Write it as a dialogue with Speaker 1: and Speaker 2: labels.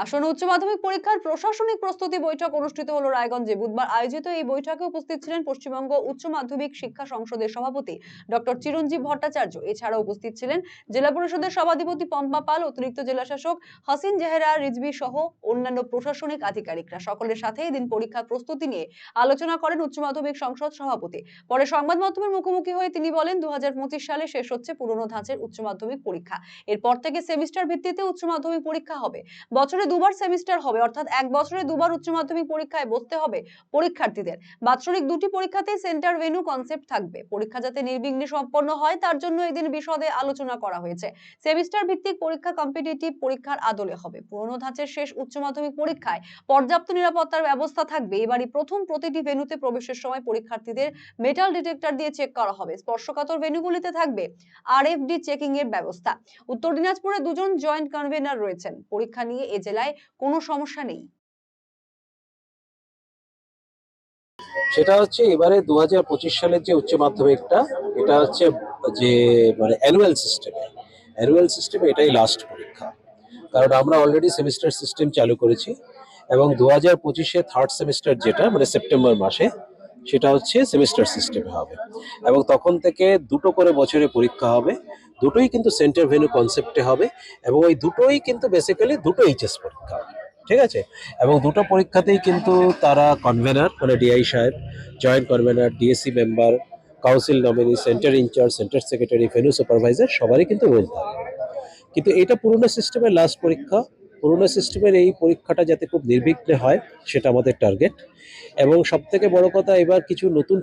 Speaker 1: আসন্ন উচ্চ মাধ্যমিক পরীক্ষার প্রশাসনিক প্রস্তুতি বৈঠক অনুষ্ঠিত হলো রায়গঞ্জে। বুধবার আয়োজিত এই বৈঠকে উপস্থিত ছিলেন পশ্চিমবঙ্গ উচ্চ মাধ্যমিক শিক্ষা সংসদের সভাপতি ডক্টর চিরঞ্জীব ভট্টাচার্য। এছাড়াও উপস্থিত ছিলেন জেলা পরিষদের সভাধিপতি পম্পা পাল, অতিরিক্ত জেলা শাসক হাসিন জেহেরা রিজভী সহ অন্যান্য প্রশাসনিক আধিকারিকরা। সকলের সাথে এদিন পরীক্ষার প্রস্তুতি নিয়ে আলোচনা করেন উচ্চ মাধ্যমিক সংসদ সভাপতি। পরে সংবাদ মাধ্যমের মুখোমুখি হয়ে তিনি বলেন, 2025 সালে শেষ হচ্ছে পুরনো ধাঁচের উচ্চ মাধ্যমিক পরীক্ষা। এরপর থেকে সেমিস্টার ভিত্তিতে উচ্চ মাধ্যমিক পরীক্ষা হবে। বছরে দুবার সেমিস্টার হবে, অর্থাৎ এক বছরে দুবার উচ্চ মাধ্যমিক পরীক্ষায় বসতে হবে পরীক্ষার্থীদের। বাৎসরিক দুটি পরীক্ষাতেই সেন্টার ভেন্যু কনসেপ্ট থাকবে। পরীক্ষা যাতে নির্বিঘ্নে সম্পন্ন হয় তার জন্য এদিন বিশদে আলোচনা করা হয়েছে। সেমিস্টার ভিত্তিক পরীক্ষা কম্পিটিটিভ পরীক্ষার আদলে হবে। পুরনো ধাঁচের শেষ উচ্চ মাধ্যমিক পরীক্ষায় পর্যাপ্ত নিরাপত্তার ব্যবস্থা থাকবে। এবারই প্রথম প্রতিটি ভেন্যুতে প্রবেশের সময় পরীক্ষার্থীদের মেটাল ডিটেক্টর দিয়ে চেক করা হবে। স্পর্শকাতর ভেন্যুগুলিতে থাকবে আরএফডি চেকিং এর ব্যবস্থা। উত্তর দিনাজপুরে দুজন জয়েন্ট কনভেনার রয়েছেন। পরীক্ষা নিয়ে এ জেলায় কোনো সমস্যা নেই।
Speaker 2: সেটা হচ্ছে এবারে 2025 সালের যে উচ্চ মাধ্যমিকটা, এটা হচ্ছে যে মানে অ্যানুয়াল সিস্টেমে এটাই লাস্ট পরীক্ষা। কারণ আমরা অলরেডি সেমিস্টার সিস্টেম চালু করেছি এবং 2025-এ থার্ড সেমিস্টার যেটা মানে সেপ্টেম্বর মাসে, সেটা হচ্ছে সেমিস্টার সিস্টেমে হবে এবং তখন থেকে দুটো করে বছরে পরীক্ষা হবে। দুটোই কিন্তু সেন্টার ভেন্যু কনসেপ্টে হবে এবং ওই দুটোই কিন্তু বেসিক্যালি দুটো এইচএস পরীক্ষা হবে, ঠিক আছে। এবং দুটো পরীক্ষাতেই কিন্তু তারা কনভেনার মানে ডিআই সাহেব, joint convener, DSC member, council nominee, centre incharge, centre secretary, venue supervisor সবারই কিন্তু রোল থাকবে। কিন্তু এটা পুরনো সিস্টেমের লাস্ট পরীক্ষা। পুরনো সিস্টেমের এই পরীক্ষাটা যাতে খুব নির্বিঘ্নে হয় সেটা আমাদের টার্গেট। এবং সব থেকে বড় কথা, এবার কিছু নতুন